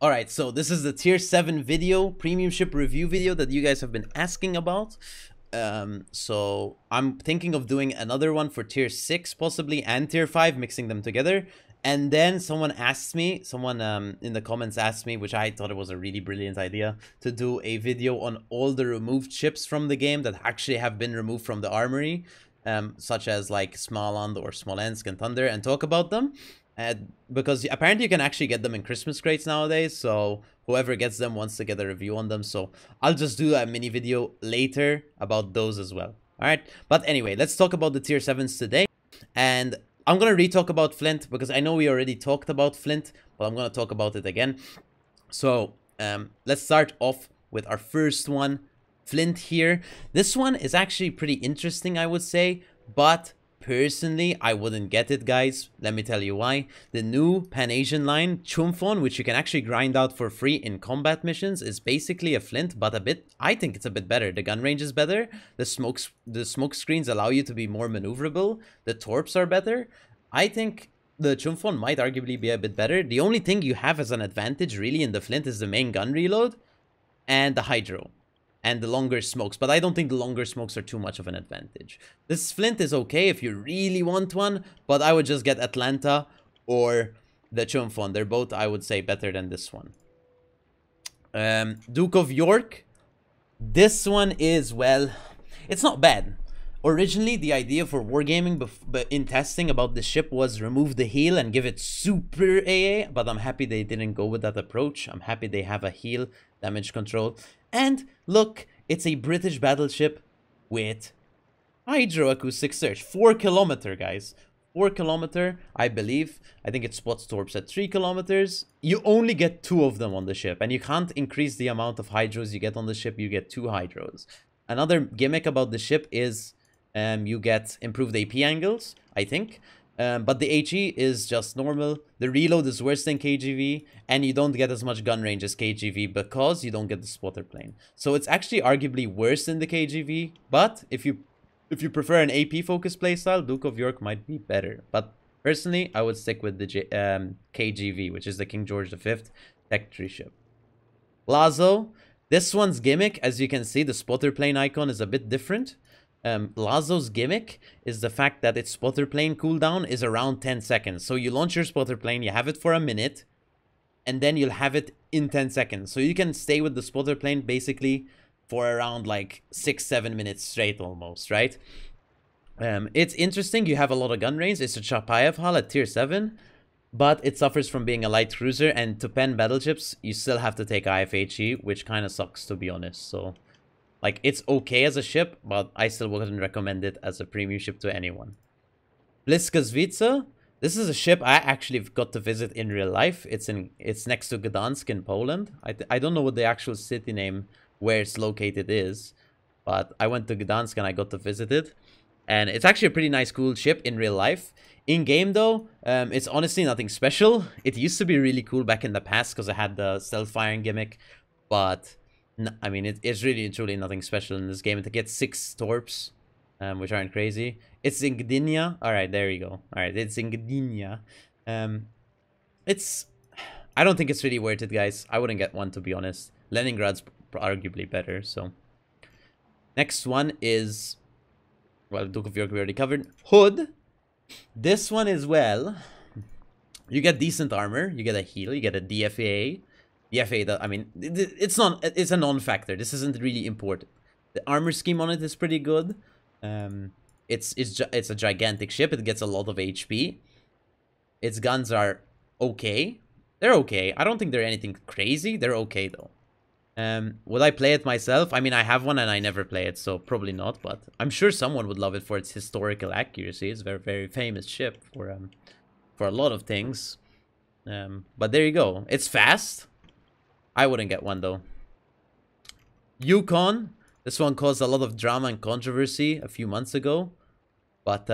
Alright, so this is the tier 7 video, premium ship review video that you guys have been asking about. So I'm thinking of doing another one for tier 6 possibly and tier 5, mixing them together. And then someone in the comments asked me, which I thought it was a really brilliant idea, to do a video on all the removed ships from the game that actually have been removed from the armory, such as like Smaland or Smolensk and Thunder, and talk about them. Because apparently you can actually get them in Christmas crates nowadays, so whoever gets them wants to get a review on them. So I'll just do a mini video later about those as well. Alright, but anyway, let's talk about the tier 7s today. And I'm gonna re-talk about Flint because I know we already talked about Flint, but I'm gonna talk about it again. So let's start off with our first one, Flint here. This one is actually pretty interesting, I would say, but personally, I wouldn't get it, guys. Let me tell you why. The new Pan-Asian line, Chumphon, which you can actually grind out for free in combat missions, is basically a Flint, but I think it's a bit better. The gun range is better. The smoke screens allow you to be more maneuverable. The torps are better. I think the Chumphon might arguably be a bit better. The only thing you have as an advantage, really, in the Flint is the main gun reload and the hydro. And the longer smokes, but I don't think the longer smokes are too much of an advantage. This Flint is okay if you really want one, but I would just get Atlanta or the Chumphon. They're both, I would say, better than this one. Duke of York. This one is, well, it's not bad. Originally, the idea for wargaming in testing about this ship was remove the heal and give it super AA, but I'm happy they didn't go with that approach. I'm happy they have a heal, damage control. And look, it's a British battleship with hydroacoustic search. 4 kilometer, guys. 4 kilometer, I believe. I think it spots torps at 3 kilometers. You only get 2 of them on the ship, and you can't increase the amount of hydros you get on the ship. You get 2 hydros. Another gimmick about the ship is you get improved AP angles, I think. But the HE is just normal. The reload is worse than KGV, and you don't get as much gun range as KGV because you don't get the spotter plane. So it's actually arguably worse than the KGV, but if you prefer an AP focused playstyle, Duke of York might be better. But personally, I would stick with the KGV, which is the King George V Tech 3 ship. Lazo, this one's gimmick, as you can see, the spotter plane icon is a bit different. Lazo's gimmick is the fact that its spotter plane cooldown is around 10 seconds. So you launch your spotter plane, you have it for a minute, and then you'll have it in 10 seconds. So you can stay with the spotter plane basically for around like 6-7 minutes straight almost, right? It's interesting, you have a lot of gun range. It's a Chapayev hull at tier 7, but it suffers from being a light cruiser, and to pen battleships, you still have to take IFHE, which kind of sucks, to be honest. So like, it's okay as a ship, but I still wouldn't recommend it as a premium ship to anyone. Blyskawica. This is a ship I actually got to visit in real life. It's next to Gdansk in Poland. I don't know what the actual city name where it's located is, but I went to Gdansk and I got to visit it. And it's actually a pretty nice, cool ship in real life. In game, though, it's honestly nothing special. It used to be really cool back in the past because it had the stealth firing gimmick, but no, I mean, it's really and truly nothing special in this game. It gets 6 torps, which aren't crazy. It's in Gdynia. Alright, there you go. Alright, it's in Gdynia. I don't think it's really worth it, guys. I wouldn't get one, to be honest. Leningrad's arguably better, so. Next one is, well, Duke of York we already covered. Hood. This one as well. You get decent armor. You get a heal. You get a DFA. DFA, I mean, it's a non-factor. This isn't really important. The armor scheme on it is pretty good. It's a gigantic ship. It gets a lot of HP. Its guns are okay. They're okay. I don't think they're anything crazy. They're okay, though. Would I play it myself? I mean, I have one and I never play it, so probably not. But I'm sure someone would love it for its historical accuracy. It's a very, very famous ship for a lot of things. But there you go. It's fast. I wouldn't get one, though. Yukon. This one caused a lot of drama and controversy a few months ago. But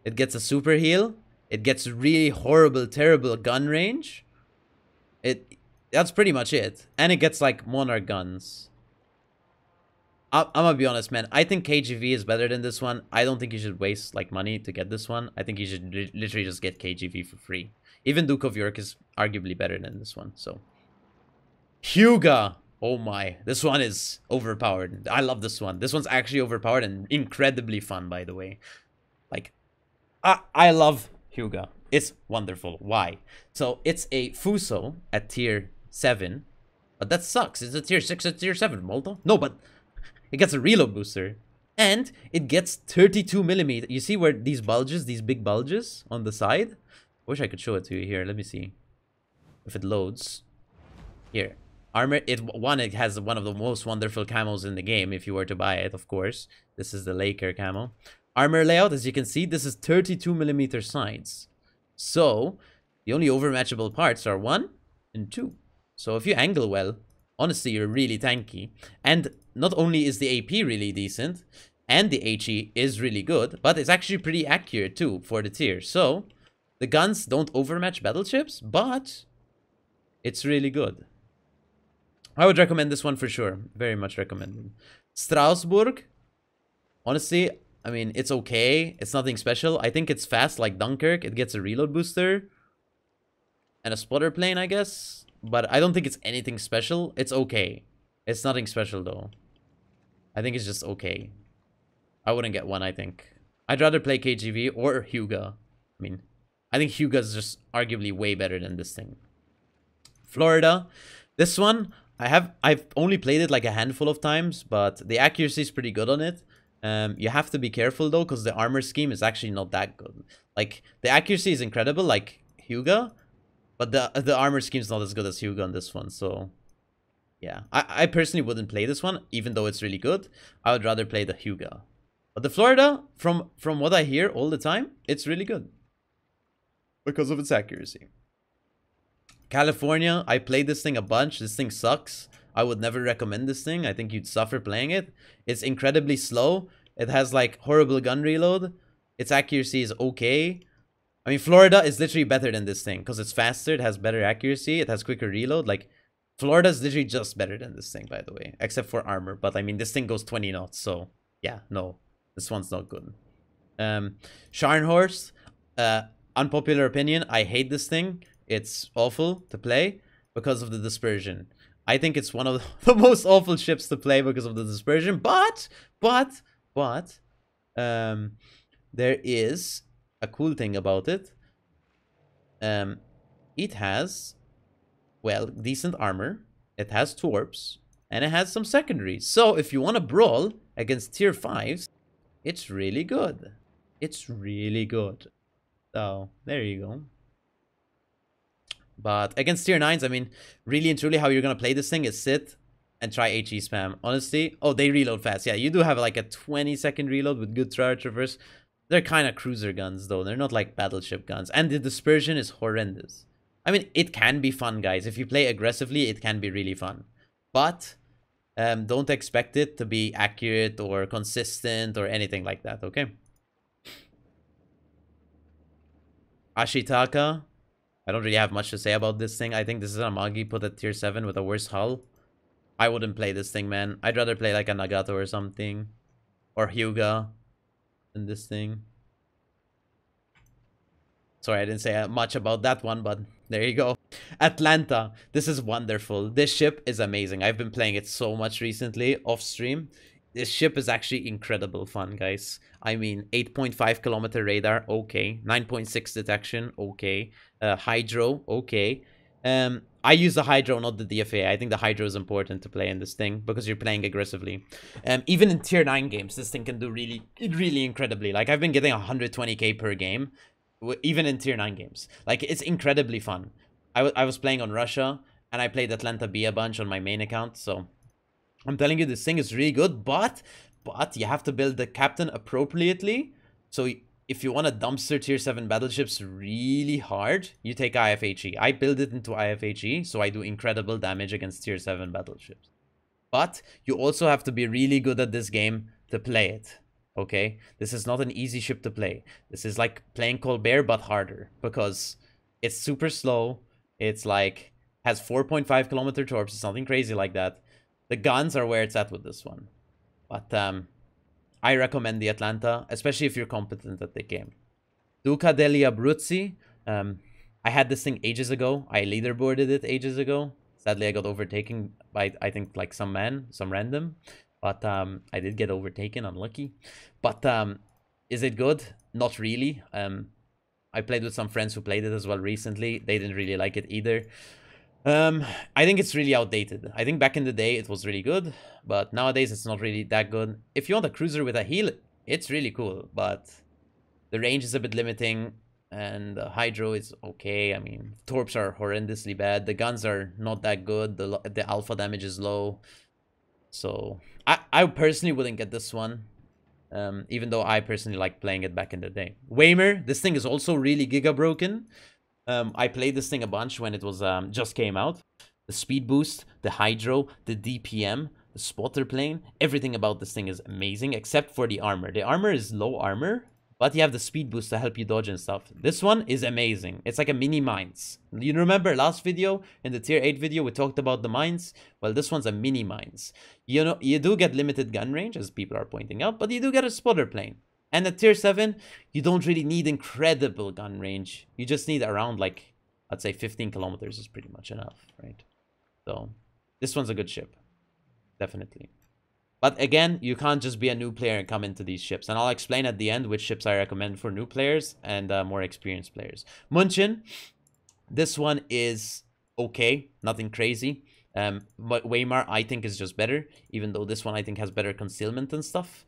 it gets a super heal. It gets really horrible, terrible gun range. That's pretty much it. And it gets, like, Monarch guns. I'm gonna be honest, man. I think KGV is better than this one. I don't think you should waste, like, money to get this one. I think you should literally just get KGV for free. Even Duke of York is arguably better than this one. So Hyuga. Oh my, this one is overpowered. I love this one. This one's actually overpowered and incredibly fun, by the way. Like, I love Hyuga. It's wonderful. Why? So it's a Fuso at tier 7. But that sucks. It's a tier 6 at tier 7, Malta. No, but it gets a reload booster. And it gets 32mm. You see where these bulges, these big bulges on the side? I wish I could show it to you here. Let me see if it loads. Here. Armor, it has one of the most wonderful camos in the game if you were to buy it, of course. This is the Laker camo. Armor layout, as you can see, this is 32mm sides. So, the only overmatchable parts are 1 and 2. So if you angle well, honestly, you're really tanky. And not only is the AP really decent, and the HE is really good, but it's actually pretty accurate too for the tier. So, the guns don't overmatch battleships, but it's really good. I would recommend this one for sure. Very much recommended. Strasbourg. Honestly, I mean, it's okay. It's nothing special. I think it's fast like Dunkirk. It gets a reload booster. And a spotter plane, I guess. But I don't think it's anything special. It's okay. It's nothing special, though. I think it's just okay. I wouldn't get one, I think. I'd rather play KGV or Hyuga. I mean, I think Hyuga's just arguably way better than this thing. Florida. This one... I've only played it like a handful of times, but the accuracy is pretty good on it. You have to be careful though, because the armor scheme is actually not that good. Like, the accuracy is incredible, like Hyuga, but the armor scheme is not as good as Hyuga on this one. So, yeah, I personally wouldn't play this one, even though it's really good. I would rather play the Hyuga. But the Florida, from what I hear all the time, it's really good because of its accuracy. California, I played this thing a bunch. This thing sucks. I would never recommend this thing. I think you'd suffer playing it. It's incredibly slow. It has like horrible gun reload. Its accuracy is okay. I mean, Florida is literally better than this thing because it's faster. It has better accuracy. It has quicker reload. Like, Florida is literally just better than this thing, by the way, except for armor. But I mean, this thing goes 20 knots. So yeah, no, this one's not good. Scharnhorst, unpopular opinion. I hate this thing. It's awful to play because of the dispersion. I think it's one of the most awful ships to play because of the dispersion. But there is a cool thing about it. It has, well, decent armor. It has torps. And it has some secondaries. So if you want to brawl against tier 5s, it's really good. It's really good. So, there you go. But against tier 9s, I mean, really and truly how you're going to play this thing is sit and try HE spam. Honestly, oh, they reload fast. Yeah, you do have like a 20-second reload with good traverse. They're kind of cruiser guns, though. They're not like battleship guns. And the dispersion is horrendous. I mean, it can be fun, guys. If you play aggressively, it can be really fun. But don't expect it to be accurate or consistent or anything like that, okay? Ashitaka. I don't really have much to say about this thing. I think this is a Magi put at tier 7 with a worse hull. I wouldn't play this thing, man. I'd rather play like a Nagato or something. Or Hyuga than this thing. Sorry, I didn't say much about that one, but there you go. Atlanta. This is wonderful. This ship is amazing. I've been playing it so much recently off stream. This ship is actually incredible fun, guys. I mean, 8.5 kilometer radar, okay. 9.6 detection, okay. Hydro, okay. I use the Hydro, not the DFA. I think the Hydro is important to play in this thing because you're playing aggressively. Even in tier 9 games, this thing can do really incredibly. Like, I've been getting 120k per game, even in tier 9 games. Like, it's incredibly fun. I was playing on Russia, and I played Atlanta B a bunch on my main account, so I'm telling you, this thing is really good, but you have to build the captain appropriately. So if you want to dumpster tier 7 battleships really hard, you take IFHE. I build it into IFHE, so I do incredible damage against tier 7 battleships. But you also have to be really good at this game to play it, okay? This is not an easy ship to play. This is like playing Colbert, but harder, because it's super slow. It's like, has 4.5 kilometer torps, it's nothing crazy like that. The guns are where it's at with this one. But I recommend the Atlanta, especially if you're competent at the game. Duca degli Abruzzi. I I had this thing ages ago. I leaderboarded it ages ago. Sadly, I got overtaken by, I think, like some man, some random. But I did get overtaken, unlucky. But is it good? Not really. I played with some friends who played it as well recently. They didn't really like it either. I think it's really outdated. I think back in the day it was really good, but nowadays it's not really that good. If you want a cruiser with a heal, it's really cool, but the range is a bit limiting, and the hydro is okay. I mean, torps are horrendously bad. The guns are not that good. The alpha damage is low. So I personally wouldn't get this one. Even though I personally like playing it back in the day. Weimar, this thing is also really giga broken. I played this thing a bunch when it was just came out. The speed boost, the hydro, the DPM, the spotter plane, everything about this thing is amazing except for the armor. The armor is low armor, but you have the speed boost to help you dodge and stuff. This one is amazing. It's like a mini mines. You remember last video, in the tier 8 video, we talked about the mines? Well, this one's a mini mines. You know, you do get limited gun range, as people are pointing out, but you do get a spotter plane. And at tier 7, you don't really need incredible gun range. You just need around, like, I'd say 15 kilometers is pretty much enough, right? So, this one's a good ship. Definitely. But again, you can't just be a new player and come into these ships. And I'll explain at the end which ships I recommend for new players and more experienced players. Munchen, this one is okay, nothing crazy. But Weimar, I think, is just better. Even though this one, I think, has better concealment and stuff.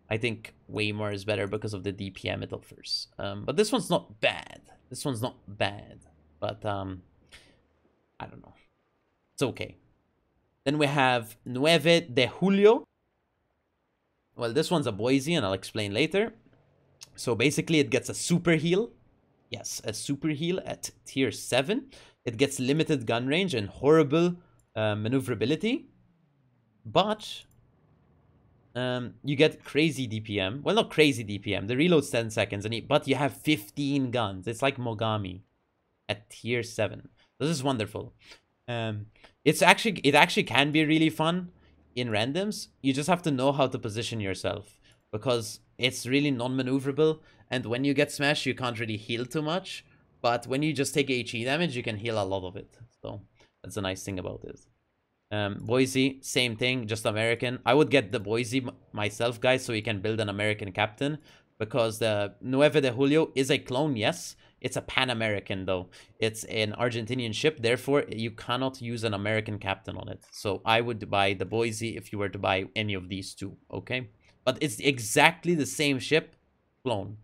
I think Weimar is better because of the DPM it offers. But this one's not bad. This one's not bad. But, I don't know. It's okay. Then we have Nueve De Julio. Well, this one's a Boise, and I'll explain later. So basically, it gets a super heal. Yes, a super heal at tier 7. It gets limited gun range and horrible maneuverability. But you get crazy DPM. Well, not crazy DPM. The reload's 10 seconds, but you have 15 guns. It's like Mogami at tier 7. This is wonderful. It actually can be really fun in randoms. You just have to know how to position yourself, because it's really non-maneuverable, and when you get smashed you can't really heal too much, but when you just take HE damage you can heal a lot of it. So that's a nice thing about it. Boise, same thing, just American. I would get the Boise myself, guys, so you can build an American captain, because the Nueve de Julio is a clone, yes. It's a Pan-American, though. It's an Argentinian ship. Therefore, you cannot use an American captain on it. So I would buy the Boise if you were to buy any of these two, okay? But it's exactly the same ship, clone.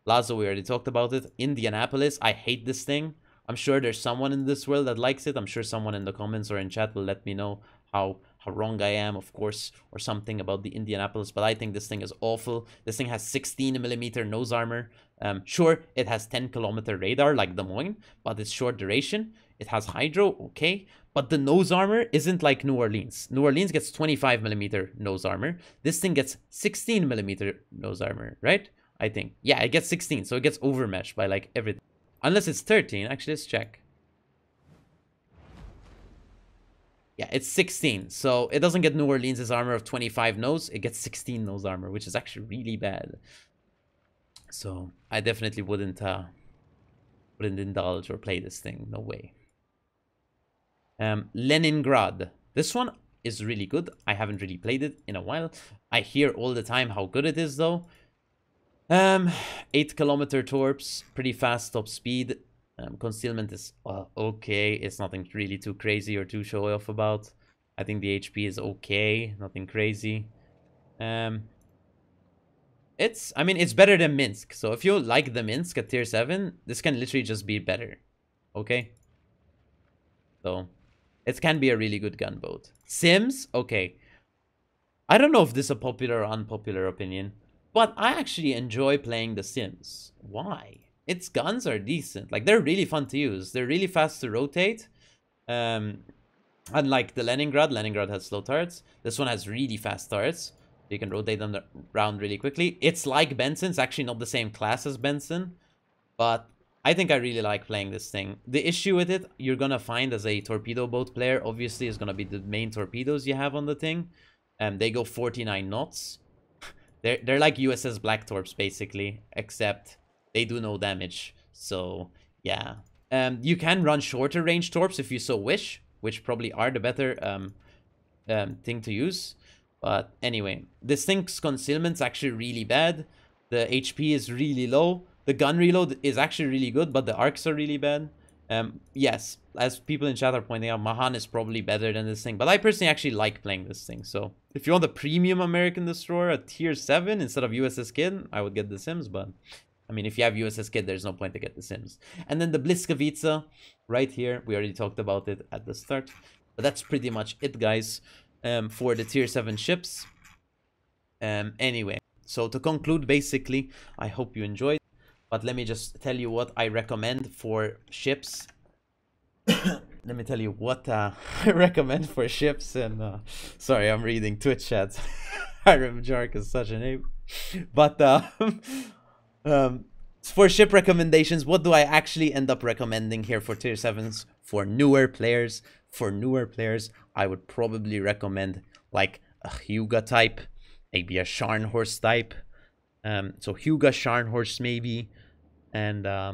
Lazo, we already talked about it. Indianapolis, I hate this thing. I'm sure there's someone in this world that likes it. I'm sure someone in the comments or in chat will let me know how wrong I am, of course, or something about the Indianapolis, but I think this thing is awful. This thing has 16mm nose armor. Sure, it has 10km radar like Des Moines, but it's short duration. It has hydro, okay, but the nose armor isn't like New Orleans. New Orleans gets 25mm nose armor. This thing gets 16mm nose armor, right? I think. Yeah, it gets 16, so it gets overmatched by like everything. Unless it's 13. Actually, let's check. Yeah, it's 16. So it doesn't get New Orleans' armor of 25 nose. It gets 16 nose armor, which is actually really bad. So I definitely wouldn't indulge or play this thing. No way. Leningrad. This one is really good. I haven't really played it in a while. I hear all the time how good it is, though. 8km torps, pretty fast top speed. Concealment is okay. It's nothing really too crazy or too show off about. I think the HP is okay, nothing crazy. I mean, it's better than Minsk. So if you like the Minsk at tier 7, this can literally just be better. Okay? So it can be a really good gunboat. Sims, okay. I don't know if this is a popular or unpopular opinion, but I actually enjoy playing the Sims. Why? Its guns are decent. Like, they're really fun to use. They're really fast to rotate. Unlike the Leningrad. Leningrad has slow turrets. This one has really fast turrets. You can rotate them around really quickly. It's like Benson. It's actually not the same class as Benson. But I think I really like playing this thing. The issue with it, you're going to find as a torpedo boat player, obviously, is going to be the main torpedoes you have on the thing. They go 49 knots. They're like USS Black Torps, basically. Except they do no damage. So Yeah. You can run shorter range torps if you so wish, which probably are the better thing to use. But anyway, this thing's concealment's actually really bad. The HP is really low. The gun reload is actually really good, but the arcs are really bad. Yes, as people in chat are pointing out, Mahan is probably better than this thing. But I personally actually like playing this thing. So if you want a premium American destroyer at tier 7 instead of USS Kid, I would get the Sims. But I mean, if you have USS Kid, there's no point to get the Sims. And then the Blyskawica right here. We already talked about it at the start. But that's pretty much it, guys, for the tier 7 ships. Anyway, so to conclude, basically, I hope you enjoyed. But let me just tell you what I recommend for ships. Let me tell you what I recommend for ships. And sorry, I'm reading Twitch chats. Hiram Jark is such a name. But for ship recommendations, what do I actually end up recommending here for tier 7s for newer players? For newer players, I would probably recommend like a Hyuga type, maybe a Scharnhorst type. So Hyuga, Scharnhorst maybe. And I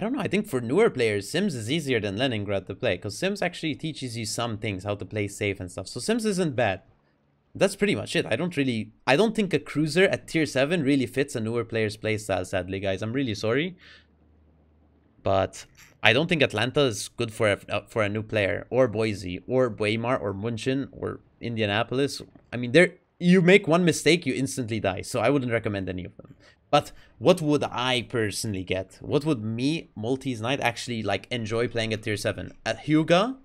don't know, I think for newer players, Sims is easier than Leningrad to play, because Sims actually teaches you some things, how to play safe and stuff. So Sims isn't bad. That's pretty much it. I don't think a cruiser at tier 7 really fits a newer player's playstyle, sadly, guys. I'm really sorry. But I don't think Atlanta is good for a new player, or Boise, or Weimar, or Munchen, or Indianapolis. I mean, you make one mistake, you instantly die. So I wouldn't recommend any of them. But what would I personally get? What would me, MalteseKnight, actually like enjoy playing at tier 7? At Hyuga,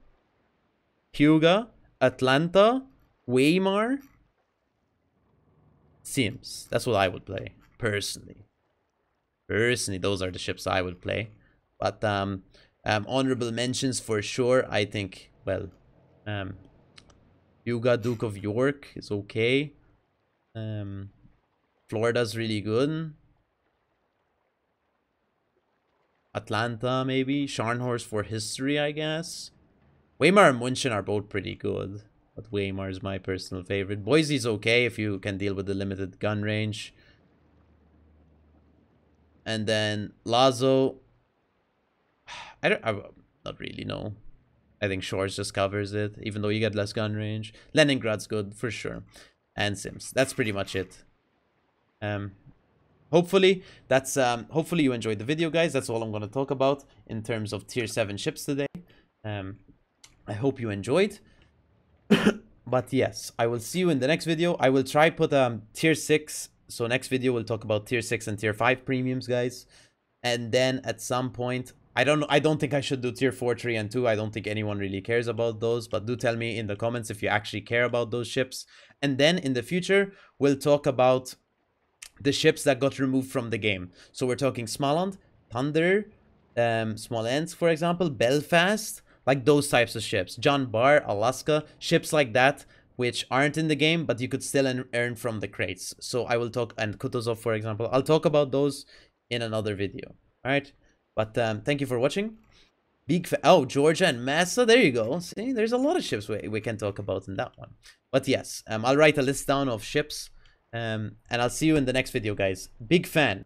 Atlanta, Weimar, Sims. That's what I would play personally. Personally, those are the ships I would play. But honorable mentions for sure. I think, well, Hyuga, Duke of York is okay. Florida's really good. Atlanta, maybe. Scharnhorst for history, I guess. Weimar and Munchen are both pretty good, but Weimar is my personal favorite. Boise's okay if you can deal with the limited gun range. And then Lazo, I not really know. I think Shores just covers it, even though you get less gun range. Leningrad's good for sure. And Sims. That's pretty much it. Hopefully you enjoyed the video, guys. That's all I'm going to talk about in terms of tier 7 ships today. I hope you enjoyed. But yes, I will see you in the next video. I will try put tier 6. So next video we'll talk about tier 6 and tier 5 premiums, guys. And then at some point, I don't think I should do tier 4, 3, and 2. I don't think anyone really cares about those. But do tell me in the comments if you actually care about those ships. And then in the future, we'll talk about the ships that got removed from the game. So we're talking Småland, Thunder, Smolensk, for example, Belfast, like those types of ships. John Bar, Alaska, ships like that, which aren't in the game, but you could still earn from the crates. So I will talk, and Kutuzov, for example, I'll talk about those in another video. All right. But thank you for watching. Oh, Georgia and Massa. There you go. See, there's a lot of ships we can talk about in that one. But yes, I'll write a list down of ships. And I'll see you in the next video, guys. Big fan.